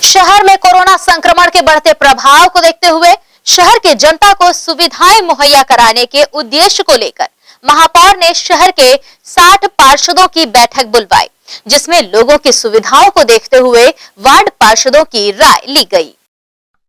शहर में कोरोना संक्रमण के बढ़ते प्रभाव को देखते हुए शहर की जनता को सुविधाएं मुहैया कराने के उद्देश्य को लेकर महापौर ने शहर के 60 पार्षदों की बैठक बुलवाई, जिसमें लोगों की सुविधाओं को देखते हुए वार्ड पार्षदों की राय ली गई।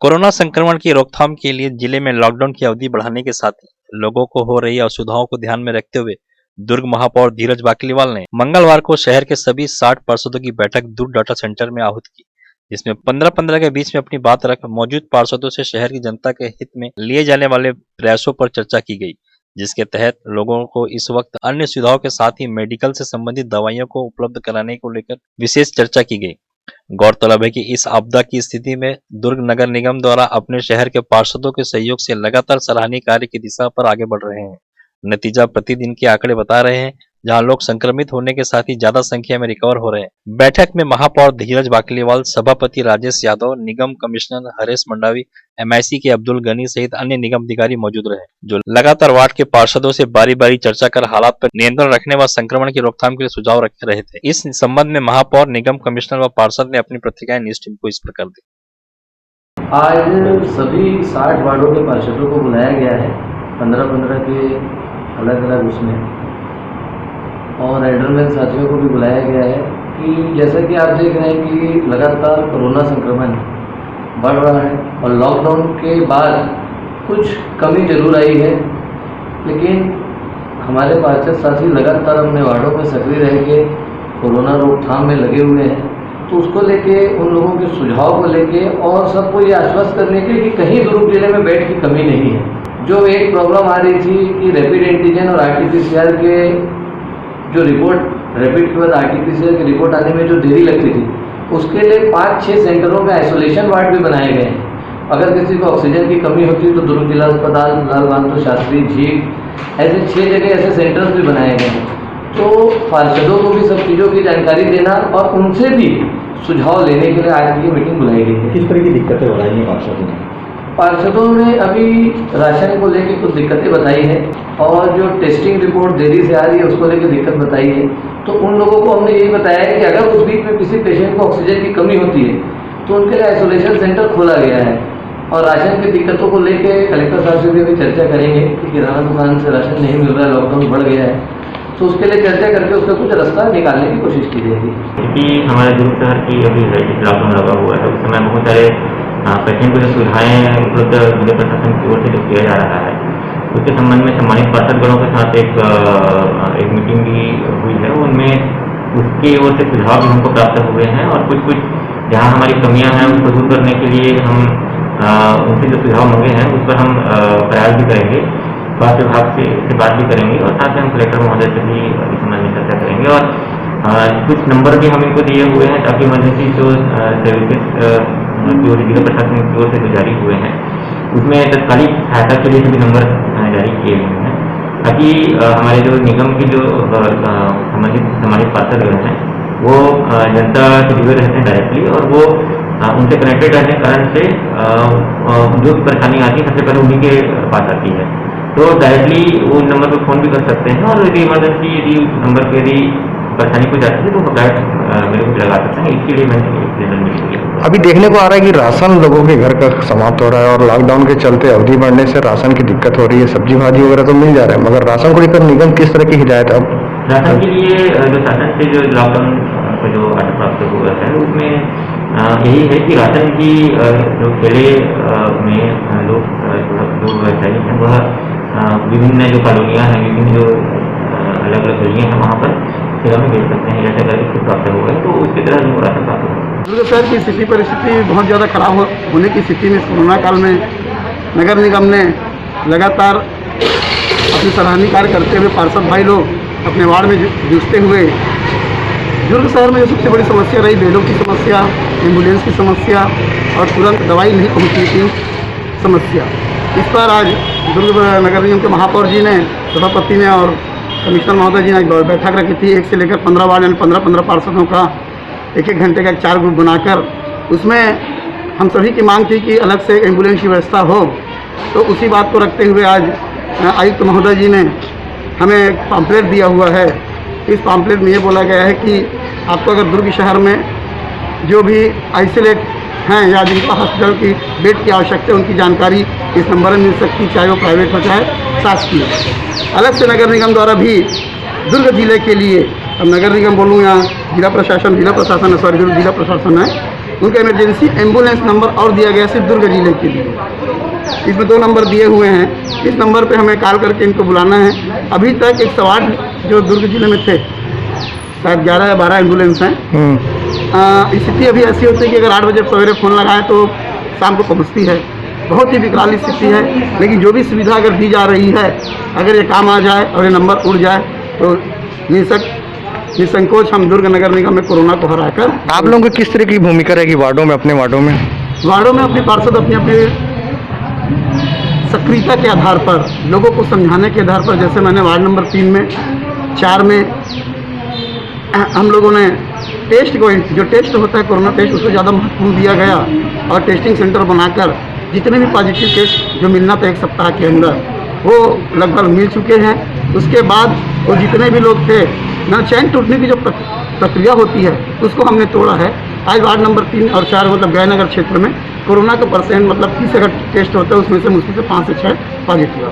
कोरोना संक्रमण की रोकथाम के लिए जिले में लॉकडाउन की अवधि बढ़ाने के साथ ही लोगों को हो रही असुविधाओं को ध्यान में रखते हुए दुर्ग महापौर धीरज बाकलीवाल ने मंगलवार को शहर के सभी 60 पार्षदों की बैठक दूर डाटा सेंटर में आहूत की, जिसमें 15-15 के बीच में अपनी बात रख मौजूद पार्षदों से शहर की जनता के हित में लिए जाने वाले प्रयासों पर चर्चा की गई, जिसके तहत लोगों को इस वक्त अन्य सुविधाओं के साथ ही मेडिकल से संबंधित दवाइयों को उपलब्ध कराने को लेकर विशेष चर्चा की गई। गौरतलब है कि इस आपदा की स्थिति में दुर्ग नगर निगम द्वारा अपने शहर के पार्षदों के सहयोग से लगातार सराहनीय कार्य की दिशा पर आगे बढ़ रहे हैं। नतीजा प्रतिदिन के आंकड़े बता रहे हैं, जहां लोग संक्रमित होने के साथ ही ज्यादा संख्या में रिकवर हो रहे हैं। बैठक में महापौर धीरज बाकलीवाल, सभापति राजेश यादव, निगम कमिश्नर हरेश मंडावी, MIC के अब्दुल गनी सहित अन्य निगम अधिकारी मौजूद रहे, जो लगातार वार्ड के पार्षदों से बारी बारी चर्चा कर हालात पर नियंत्रण रखने व संक्रमण की रोकथाम के लिए सुझाव रख रहे थे। इस संबंध में महापौर, निगम कमिश्नर व पार्षद ने अपनी प्रतिक्रियाएं न्यूज टीम को इस प्रकार दी। आज सभी 60 वार्डों के पार्षदों को बुलाया गया है, 15-15 के अलग अलग उसमें, और एडरमैन साथियों को भी बुलाया गया है कि जैसा कि आप देख रहे हैं कि लगातार कोरोना संक्रमण बढ़ रहा है और लॉकडाउन के बाद कुछ कमी जरूर आई है, लेकिन हमारे पार्षद साथी लगातार अपने वार्डों में सक्रिय रह के कोरोना रोकथाम में लगे हुए हैं। तो उसको लेके, उन लोगों के सुझाव को लेके और सबको ये आश्वस्त करने के कि कहीं दुर्ग जिले में बेड की कमी नहीं है। जो एक प्रॉब्लम आ रही थी कि रैपिड एंटीजन और RT-PCR के जो रिपोर्ट, रैपिड के बाद RT-PCR की रिपोर्ट आने में जो देरी लगती थी, उसके लिए 5-6 सेंटरों में आइसोलेशन वार्ड भी बनाए गए हैं। अगर किसी को ऑक्सीजन की कमी होती है तो दुर्ग जिला अस्पताल, लाल बहादुर शास्त्री, झील, ऐसे 6 जगह ऐसे सेंटर्स भी बनाए गए हैं। तो पार्षदों को भी सब चीज़ों की जानकारी देना और उनसे भी सुझाव लेने के लिए आज की मीटिंग बुलाई गई है। किस तरह की दिक्कतें हो रही हैं पार्षदों ने अभी राशन को लेकर कुछ दिक्कतें बताई है और जो टेस्टिंग रिपोर्ट देरी से आ रही है उसको लेकर दिक्कत बताई है। तो उन लोगों को हमने यही बताया है कि अगर उस बीच में किसी पेशेंट को ऑक्सीजन की कमी होती है तो उनके लिए आइसोलेशन सेंटर खोला गया है। और राशन की दिक्कतों को लेकर कलेक्टर साहब से भी चर्चा करेंगे कि किराना दुकान से राशन नहीं मिल रहा है, लॉकडाउन बढ़ गया है, तो उसके लिए चर्चा करके उसका कुछ रास्ता निकालने की कोशिश की जाएगी। क्योंकि हमारे दुर्ग शहर की अभी लॉकडाउन लगा हुआ है, उस समय बहुत सारे पेशेंट को जो सुविधाएं उपलब्ध जिला प्रशासन की ओर से जो किया जा रहा है, उसके संबंध में सम्मानित पार्षदगणों के साथ एक मीटिंग भी हुई है। उनमें उसकी ओर से सुझाव भी हमको प्राप्त हुए हैं और कुछ जहां हमारी कमियां हैं उसको दूर करने के लिए हम उनसे जो सुझाव मांगे हैं उस पर हम प्रयास भी करेंगे। स्वास्थ्य विभाग से बात भी करेंगे और साथ में हम कलेक्टर महोदय से भी इस संबंध में चर्चा करेंगे। और कुछ नंबर भी हम इनको दिए हुए हैं ताकि इमरजेंसी जो सर्विसेज जो जिला प्रशासन की ओर से जो जारी हुए हैं उसमें तत्कालिक सहायता के लिए भी नंबर जारी किए हुए हैं, ताकि हमारे जो निगम के जो संबंधित पार्षदगण हैं वो जनता से जुड़े रहते हैं डायरेक्टली और वो उनसे कनेक्टेड रहने के कारण से जो परेशानी आती है सबसे पहले उन्हीं के पास आती है। तो डायरेक्टली वो नंबर पर फ़ोन भी कर सकते हैं और यदि इमरजेंसी यदि नंबर पर यदि परेशानी को जाती है तो वो डायरेक्ट मेरे को लगा सकते हैं। इसके लिए मैंने अभी देखने को आ रहा है कि राशन लोगों के घर का समाप्त हो रहा है और लॉकडाउन के चलते अवधि बढ़ने से राशन की दिक्कत हो रही है। सब्जी भाजी वगैरह तो मिल जा रहा है, मगर राशन को लेकर निगम किस तरह की हिदायत है? अब राशन के लिए जो शासन से जो लॉकडाउन को जो आर्डर प्राप्त हुआ है उसमें यही है कि राशन की जो ठेले में लोग जो व्यवसायी हैं वह विभिन्न जो कॉलोनियाँ हैं, विभिन्न जो अलग अलग गलियाँ हैं वहाँ पर ठेला में बेच सकते हैं। जैसे अगर इसको प्राप्त हुआ है तो उसकी तरह जो राशन प्राप्त होगा। दुर्ग शहर की स्थिति परिस्थिति बहुत ज़्यादा खराब होने की स्थिति में कोरोना काल में नगर निगम ने लगातार अपनी सराहनीय कार्य करते हुए पार्षद भाई लोग अपने वार्ड में जूझते हुए दुर्ग शहर में जो सबसे बड़ी समस्या रही बेडों की समस्या, एम्बुलेंस की समस्या और तुरंत दवाई नहीं पहुँचने की समस्या, इस पर आज दुर्ग नगर निगम के महापौर जी ने, सभापति ने और कमिश्नर महोदय जी ने बैठक रखी थी। 1 से लेकर 15 वार्ड यानी 15-15 पार्षदों का 1-1 घंटे का 4 ग्रुप बनाकर उसमें हम सभी की मांग थी कि अलग से एम्बुलेंस की व्यवस्था हो। तो उसी बात को रखते हुए आज आयुक्त महोदय जी ने हमें एक पम्फलेट दिया हुआ है। इस पम्फलेट में ये बोला गया है कि आपको अगर दुर्ग शहर में जो भी आइसोलेट हैं या जिनको हॉस्पिटल की बेड की आवश्यकता है उनकी जानकारी इस नंबर में मिल सकती है, चाहे वो प्राइवेट हो चाहे शासकीय। अलग से नगर निगम द्वारा भी दुर्ग जिले के लिए, अब नगर निगम बोलूँ या जिला प्रशासन है, सॉरी जिला प्रशासन है, उनका इमरजेंसी एम्बुलेंस नंबर और दिया गया सिर्फ दुर्ग जिले के लिए। इसमें 2 नंबर दिए हुए हैं, इस नंबर पे हमें कॉल करके इनको बुलाना है। अभी तक 108 जो दुर्ग जिले में थे, शायद 11 या 12 एम्बुलेंस हैं। स्थिति अभी ऐसी होती है कि अगर 8 बजे सवेरे फ़ोन लगाएं तो शाम को पहुंचती है। बहुत ही विकराल स्थिति है, लेकिन जो भी सुविधा अगर दी जा रही है, अगर ये काम आ जाए और ये नंबर उड़ जाए तो निसंकोच हम दुर्ग नगर निगम में कोरोना को हराकर। आप लोगों की किस तरह की भूमिका रहेगी वार्डों में, अपने वार्डों में? वार्डों में अपने पार्षद अपने सक्रियता के आधार पर, लोगों को समझाने के आधार पर, जैसे मैंने वार्ड नंबर 3 में 4 में हम लोगों ने टेस्ट को, जो टेस्ट होता है कोरोना टेस्ट, उसको ज़्यादा महत्वपूर्ण दिया गया और टेस्टिंग सेंटर बनाकर जितने भी पॉजिटिव केस जो मिलना था 1 सप्ताह के अंदर वो लगभग मिल चुके हैं। उसके बाद वो जितने भी लोग थे ना, चैन टूटने की जो प्रक्रिया होती है उसको हमने तोड़ा है। आज वार्ड नंबर 3 और 4 मतलब गयानगर क्षेत्र में कोरोना का परसेंट मतलब 30 अगर टेस्ट होता है उसमें से मुश्किल से 5 से 6 पॉजिटिव।